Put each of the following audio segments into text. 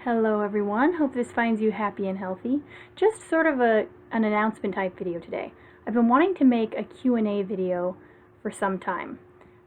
Hello everyone, hope this finds you happy and healthy. Just sort of an announcement type video today. I've been wanting to make a Q&A video for some time.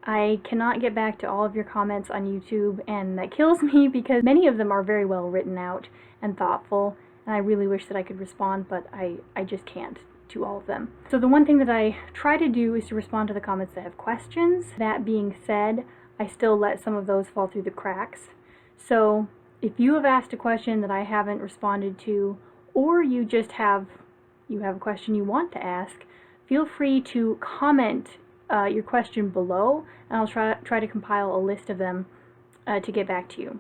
I cannot get back to all of your comments on YouTube, and that kills me because many of them are very well written out and thoughtful, and I really wish that I could respond, but I just can't to all of them. So the one thing that I try to do is to respond to the comments that have questions. That being said, I still let some of those fall through the cracks. So if you have asked a question that I haven't responded to, or you just have a question you want to ask, feel free to comment your question below, and I'll try to compile a list of them to get back to you.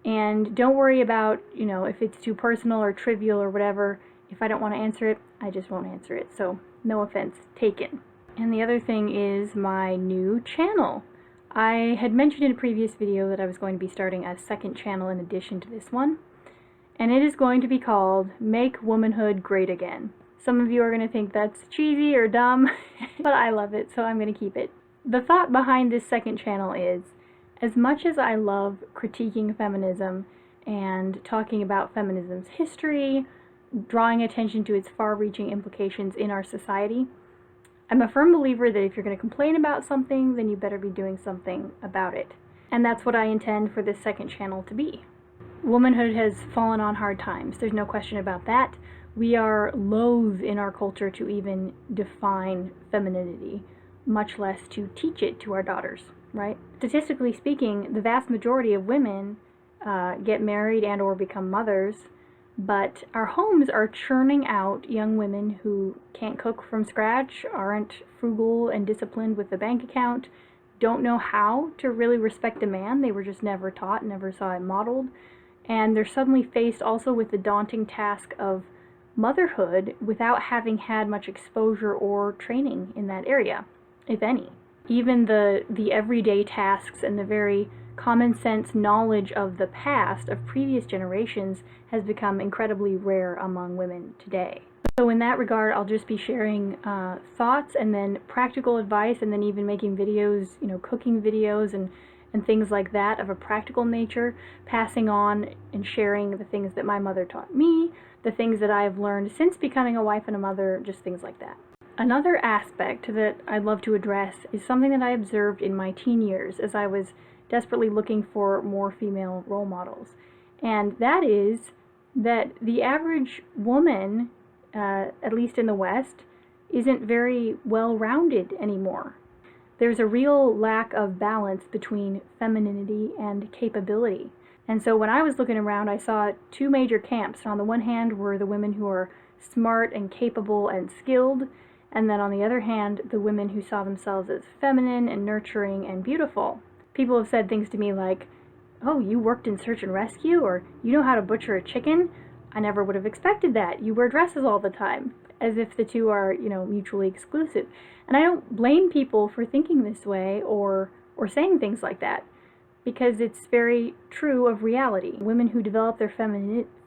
And don't worry about, if it's too personal or trivial or whatever. If I don't want to answer it, I just won't answer it. So no offense taken. And the other thing is my new channel. I had mentioned in a previous video that I was going to be starting a second channel in addition to this one, and it is going to be called Make Womanhood Great Again. Some of you are going to think that's cheesy or dumb, but I love it, so I'm going to keep it. The thought behind this second channel is, as much as I love critiquing feminism and talking about feminism's history, drawing attention to its far-reaching implications in our society, I'm a firm believer that if you're going to complain about something, then you better be doing something about it. And that's what I intend for this second channel to be. Womanhood has fallen on hard times. There's no question about that. We are loath in our culture to even define femininity, much less to teach it to our daughters, right? Statistically speaking, the vast majority of women get married and or become mothers, but our homes are churning out young women who can't cook from scratch, aren't frugal and disciplined with the bank account, don't know how to really respect a man. They were just never taught, never saw it modeled, and they're suddenly faced also with the daunting task of motherhood without having had much exposure or training in that area, if any. Even the everyday tasks and the very common sense knowledge of the past of previous generations has become incredibly rare among women today. So in that regard, I'll just be sharing thoughts and then practical advice, and then even making videos, cooking videos and things like that of a practical nature, passing on and sharing the things that my mother taught me, the things that I've learned since becoming a wife and a mother, just things like that. Another aspect that I'd love to address is something that I observed in my teen years as I was desperately looking for more female role models. And that is that the average woman, at least in the West, isn't very well-rounded anymore. There's a real lack of balance between femininity and capability. And so when I was looking around, I saw two major camps. On the one hand were the women who are smart and capable and skilled, and then on the other hand, the women who saw themselves as feminine and nurturing and beautiful. People have said things to me like, "Oh, you worked in search and rescue," or "You know how to butcher a chicken? I never would have expected that. You wear dresses all the time," as if the two are, mutually exclusive. And I don't blame people for thinking this way or saying things like that, because it's very true of reality. Women who develop their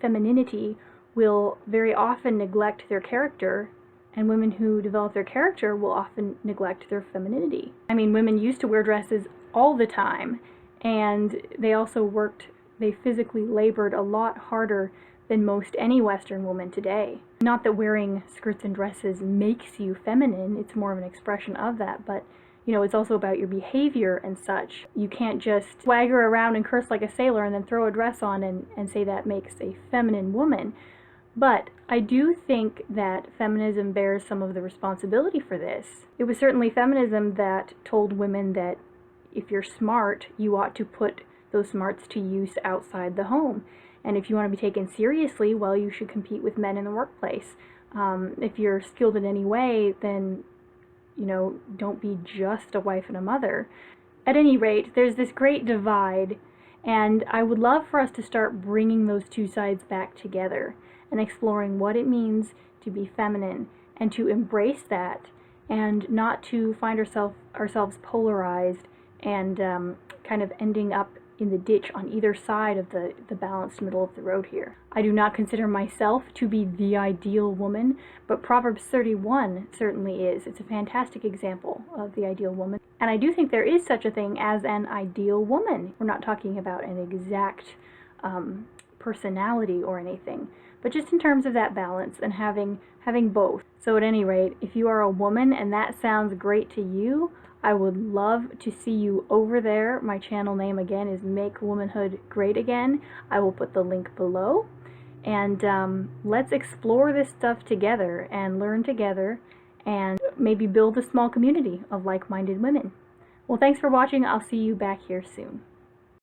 femininity will very often neglect their character, and women who develop their character will often neglect their femininity. I mean, women used to wear dresses all the time, and they physically labored a lot harder than most any Western woman today. Not that wearing skirts and dresses makes you feminine, it's more of an expression of that, but it's also about your behavior and such. You can't just swagger around and curse like a sailor and then throw a dress on and say that makes a feminine woman. But I do think that feminism bears some of the responsibility for this. It was certainly feminism that told women that if you're smart, you ought to put those smarts to use outside the home. And if you want to be taken seriously, well, you should compete with men in the workplace. If you're skilled in any way, then, don't be just a wife and a mother. At any rate, there's this great divide, and I would love for us to start bringing those two sides back together and exploring what it means to be feminine and to embrace that, and not to find ourselves polarized and kind of ending up in the ditch on either side of the balanced middle of the road here. I do not consider myself to be the ideal woman, but Proverbs 31 certainly is. It's a fantastic example of the ideal woman. And I do think there is such a thing as an ideal woman. We're not talking about an exact personality or anything, but just in terms of that balance and having both. So at any rate, if you are a woman and that sounds great to you, I would love to see you over there. My channel name again is Make Womanhood Great Again. I will put the link below. And let's explore this stuff together and learn together and maybe build a small community of like-minded women. Well, thanks for watching. I'll see you back here soon.